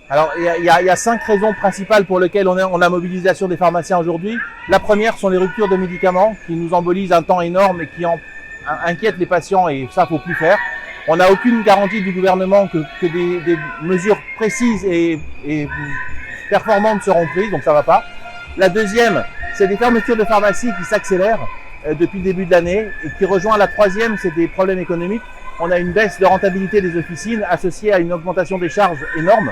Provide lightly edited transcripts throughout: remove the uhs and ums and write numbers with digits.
Alors, il y a 5 raisons principales pour lesquelles on a mobilisation des pharmaciens aujourd'hui. La première sont les ruptures de médicaments qui nous embolisent un temps énorme et qui inquiètent les patients, et ça, faut plus faire. On n'a aucune garantie du gouvernement que des mesures précises et performantes seront prises, donc ça va pas. La deuxième, c'est des fermetures de pharmacies qui s'accélèrent depuis le début de l'année, et qui rejoint la troisième, c'est des problèmes économiques. On a une baisse de rentabilité des officines associée à une augmentation des charges énorme.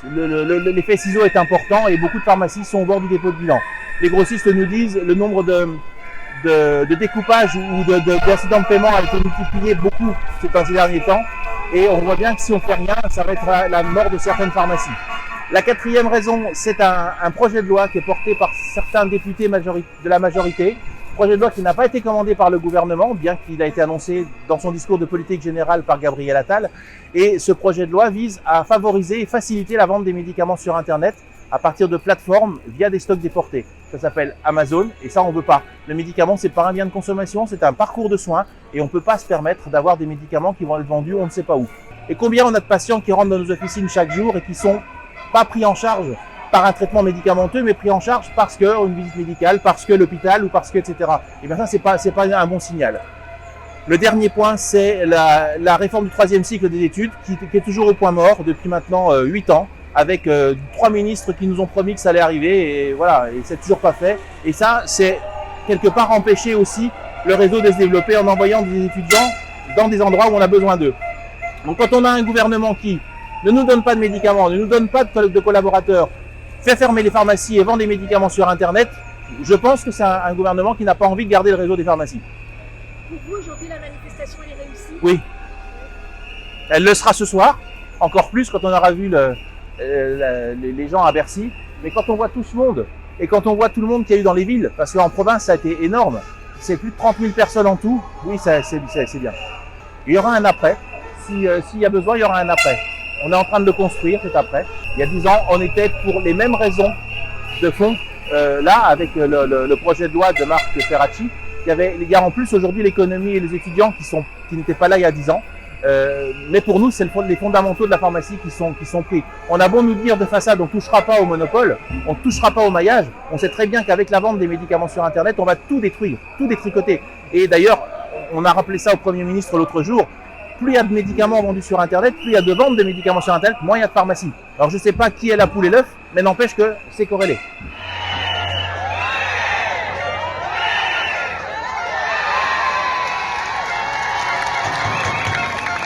L'effet ciseau est important et beaucoup de pharmacies sont au bord du dépôt de bilan. Les grossistes nous disent le nombre de découpages ou d'accidents de paiement a été multiplié beaucoup ces derniers temps, et on voit bien que si on fait rien, ça va être la mort de certaines pharmacies. La quatrième raison, c'est un projet de loi qui est porté par certains députés de la majorité, projet de loi qui n'a pas été commandé par le gouvernement, bien qu'il a été annoncé dans son discours de politique générale par Gabriel Attal. Et ce projet de loi vise à favoriser et faciliter la vente des médicaments sur Internet à partir de plateformes via des stocks déportés. Ça s'appelle Amazon, et ça on veut pas. Le médicament, c'est pas un bien de consommation, c'est un parcours de soins, et on peut pas se permettre d'avoir des médicaments qui vont être vendus on ne sait pas où. Et combien on a de patients qui rentrent dans nos officines chaque jour et qui sont pas pris en charge par un traitement médicamenteux, mais pris en charge parce qu'une visite médicale, parce que l'hôpital ou parce que etc. Et bien ça, c'est pas un bon signal. Le dernier point, c'est la réforme du 3e cycle des études qui est toujours au point mort depuis maintenant 8 ans, avec 3 ministres qui nous ont promis que ça allait arriver, et voilà, et c'est toujours pas fait. Et ça, c'est quelque part empêcher aussi le réseau de se développer en envoyant des étudiants dans des endroits où on a besoin d'eux. Donc quand on a un gouvernement qui ne nous donne pas de médicaments, ne nous donne pas de collaborateurs, fait fermer les pharmacies et vend des médicaments sur Internet, je pense que c'est un gouvernement qui n'a pas envie de garder le réseau des pharmacies. Pour vous, aujourd'hui, la manifestation, elle est réussie? Oui. Elle le sera ce soir, encore plus quand on aura vu les gens à Bercy. Mais quand on voit tout ce monde, et quand on voit tout le monde qu'il y a eu dans les villes, parce qu'en province, ça a été énorme, c'est plus de 30 000 personnes en tout, oui, c'est bien. Il y aura un après. S'il y a besoin, il y aura un après. On est en train de le construire, cet après. Il y a 10 ans, on était pour les mêmes raisons de fond, là, avec le projet de loi de Marc Ferracci. Il y a en plus aujourd'hui l'économie et les étudiants qui n'étaient pas là il y a 10 ans. Mais pour nous, c'est les fondamentaux de la pharmacie qui sont pris. On a beau nous dire de façade, on ne touchera pas au monopole, on ne touchera pas au maillage. On sait très bien qu'avec la vente des médicaments sur Internet, on va tout détruire, tout détricoter. Et d'ailleurs, on a rappelé ça au Premier ministre l'autre jour. Plus il y a de médicaments vendus sur Internet, plus il y a de ventes de médicaments sur Internet, moins il y a de pharmacies. Alors je ne sais pas qui est la poule et l'œuf, mais n'empêche que c'est corrélé.